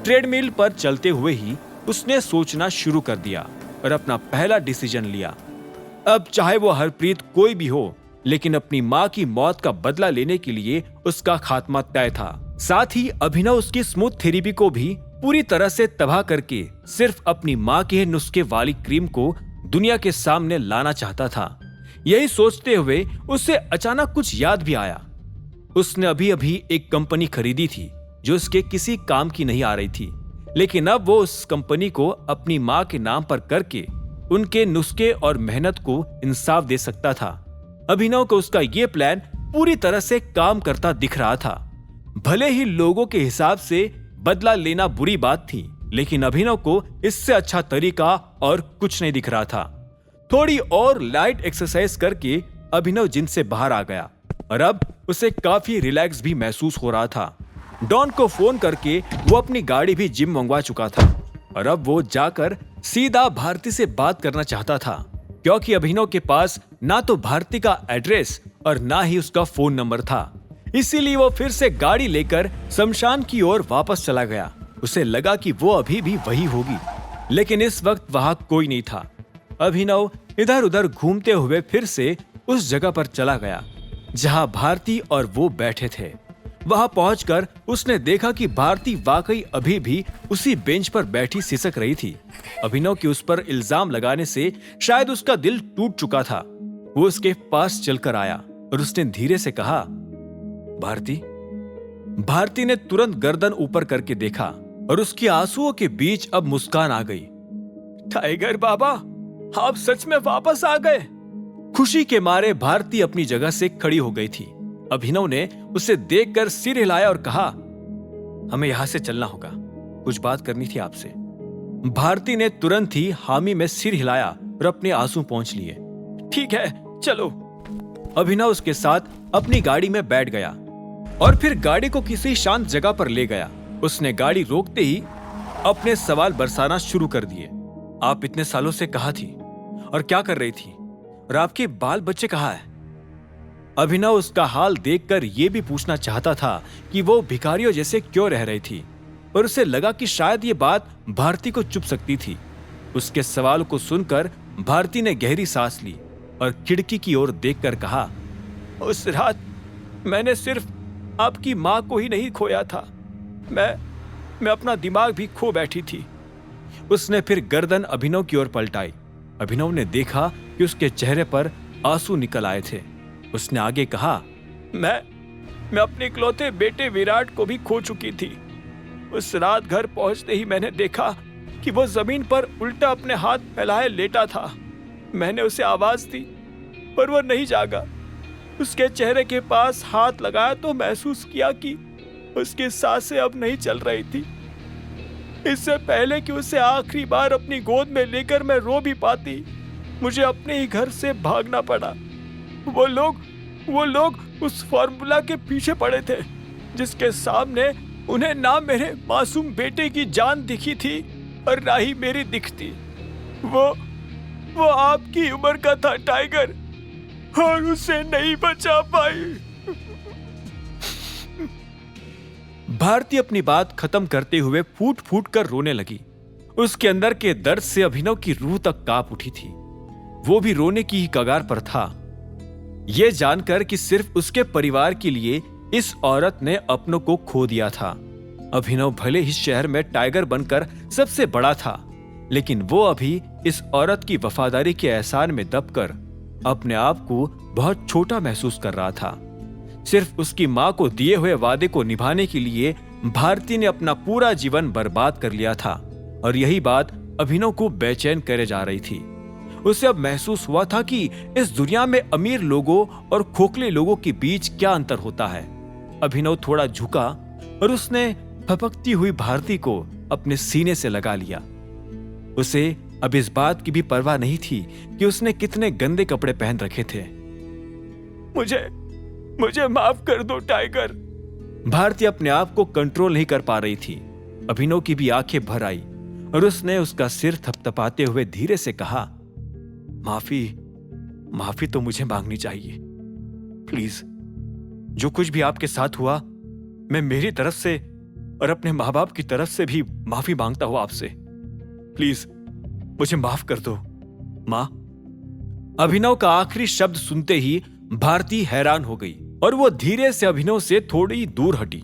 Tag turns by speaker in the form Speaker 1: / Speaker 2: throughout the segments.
Speaker 1: Treadmill पर चलते हुए ही उसने सोचना शुरू कर दिया और अपना पहला डिसीजन लिया। अब चाहे वो हरप्रीत कोई भी हो, लेकिन अपनी माँ की मौत का बदला लेने के लिए उसका खात्मा तय था। साथ ही अभिनव उसकी स्मूथ थेरेपी को भी पूरी तरह से तबाह करके सिर्फ अपनी माँ के नुस्खे वाली क्रीम को दुनिया के सामने लाना चाहता था। यही सोचते हुए उसे अचानक कुछ याद भी आया। उसने अभी अभी एक कंपनी खरीदी थी जो उसके किसी काम की नहीं आ रही थी, लेकिन अब वो उस कंपनी को अपनी माँ के नाम पर करके उनके नुस्खे और मेहनत को इंसाफ दे सकता था। अभिनव को उसका ये प्लान पूरी तरह से काम करता दिख रहा था। भले ही लोगों के हिसाब से बदला लेना बुरी बात थी, लेकिन अभिनव को इससे अच्छा तरीका और कुछ नहीं दिख रहा था। थोड़ी और लाइट एक्सरसाइज करके अभिनव जिम से बाहर आ गया और अब उसे काफी रिलैक्स भी महसूस हो रहा था। डॉन को फोन करके वो अपनी गाड़ी भी जिम मंगवा चुका था और अब वो जाकर सीधा भारती से बात करना चाहता था, क्योंकि अभिनव के पास ना तो भारती का एड्रेस और ना ही उसका फोन नंबर था। इसीलिए वो फिर से गाड़ी लेकर शमशान की ओर वापस चला गया। उसे लगा कि वो अभी भी वही होगी, लेकिन इस वक्त वहां कोई नहीं था। अभिनव इधर उधर घूमते हुए फिर से उस जगह पर चला गया जहां भारती और वो बैठे थे। वहां पहुंचकर उसने देखा कि भारती वाकई अभी भी उसी बेंच पर बैठी सिसक रही थी। अभिनव के उस पर इल्जाम लगाने से शायद उसका दिल टूट चुका था। वो उसके पास चलकर आया और उसने धीरे से कहा, भारती। भारती ने तुरंत गर्दन ऊपर करके देखा और उसके आंसुओं के बीच अब मुस्कान आ गई। टाइगर बाबा, आप सच में वापस आ गए। खुशी के मारे भारती अपनी जगह से खड़ी हो गई थी। अभिनव ने उसे देखकर सिर हिलाया और कहा, हमें यहां से चलना होगा, कुछ बात करनी थी आपसे। भारती ने तुरंत ही हामी में सिर हिलाया और अपने आंसू पोंछ लिए। ठीक है, चलो। अभिनव उसके साथ अपनी गाड़ी में बैठ गया और फिर गाड़ी को किसी शांत जगह पर ले गया। उसने गाड़ी रोकते ही अपने सवाल बरसाना शुरू कर दिए। आप इतने सालों से कहाँ थी और क्या कर रही थी, और आपके बाल बच्चे कहाँ हैं? अभिनव उसका हाल देखकर यह भी पूछना चाहता था कि वो भिखारियों जैसे क्यों रह रही थी, पर उसे लगा कि शायद ये बात भारती को चुभ सकती थी। उसके सवाल को सुनकर भारती ने गहरी सांस ली और खिड़की की ओर देखकर कहा, उस रात मैंने सिर्फ आपकी मां को ही नहीं खोया था, मैं अपना दिमाग भी खो बैठी थी। उसने फिर गर्दन अभिनव की ओर पलटाई। अभिनव ने देखा कि उसके चेहरे पर आंसू निकल आए थे। उसने आगे कहा, मैं अपने इकलौते बेटे विराट को भी खो चुकी थी। उस रात घर पहुंचते ही मैंने देखा कि वो जमीन पर उल्टा अपने हाथ फैलाए लेटा था। मैंने उसे आवाज दी पर वो नहीं जागा। उसके चेहरे के पास हाथ लगाया तो महसूस किया कि उसकी सांसें अब नहीं चल रही थी। इससे पहले कि उसे आखिरी बार अपनी गोद में लेकर मैं रो भी पाती, मुझे अपने ही घर से भागना पड़ा। वो लोग उस फॉर्मूला के पीछे पड़े थे जिसके सामने उन्हें ना मेरे मासूम बेटे की जान दिखी थी और ना ही मेरी दिखती। वो आपकी उम्र का था टाइगर, और उसे नहीं बचा पाई। भारती अपनी बात खत्म करते हुए फूट फूट कर रोने लगी। उसके अंदर के दर्द से अभिनव की रूह तक कांप उठी थी। वो भी रोने की ही कगार पर था, यह जानकर कि सिर्फ उसके परिवार के लिए इस औरत ने अपनों को खो दिया था। अभिनव भले ही शहर में टाइगर बनकर सबसे बड़ा था, लेकिन वो अभी इस औरत की वफादारी के एहसान में दबकर अपने आप को बहुत छोटा महसूस कर रहा था। सिर्फ उसकी मां को दिए हुए वादे को निभाने के लिए भारती ने अपना पूरा जीवन बर्बाद कर लिया था, और यही बात अभिनव को बेचैन करे जा रही थी। उसे अब महसूस हुआ था कि इस दुनिया में अमीर लोगों और खोखले लोगों के बीच क्या अंतर होता है। अभिनव थोड़ा झुका और उसने फपकती हुई भारती को अपने सीने से लगा लिया। उसे अब इस बात की भी परवाह नहीं थी कि उसने कितने गंदे कपड़े पहन रखे थे। मुझे माफ कर दो टाइगर। भारती अपने आप को कंट्रोल नहीं कर पा रही थी। अभिनव की भी आंखें भर आई और उसने उसका सिर थपथपाते हुए धीरे से कहा, माफी तो मुझे मांगनी चाहिए। प्लीज, जो कुछ भी आपके साथ हुआ, मैं मेरी तरफ से और अपने माँ बाप की तरफ से भी माफी मांगता हूँ आपसे। प्लीज मुझे माफ कर दो माँ। अभिनव का आखिरी शब्द सुनते ही भारती हैरान हो गई और वो धीरे से अभिनव से थोड़ी दूर हटी।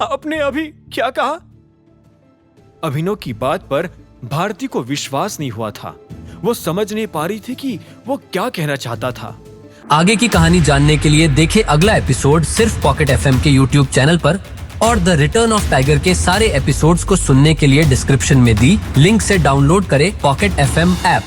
Speaker 1: आपने अभी क्या कहा? अभिनव की बात पर भारती को विश्वास नहीं हुआ था। वो समझ नहीं पा रही थी कि वो क्या कहना चाहता था।
Speaker 2: आगे की कहानी जानने के लिए देखें अगला एपिसोड सिर्फ पॉकेट एफएम के यूट्यूब चैनल पर, और द रिटर्न ऑफ टाइगर के सारे एपिसोड्स को सुनने के लिए डिस्क्रिप्शन में दी लिंक से डाउनलोड करें पॉकेट एफएम ऐप।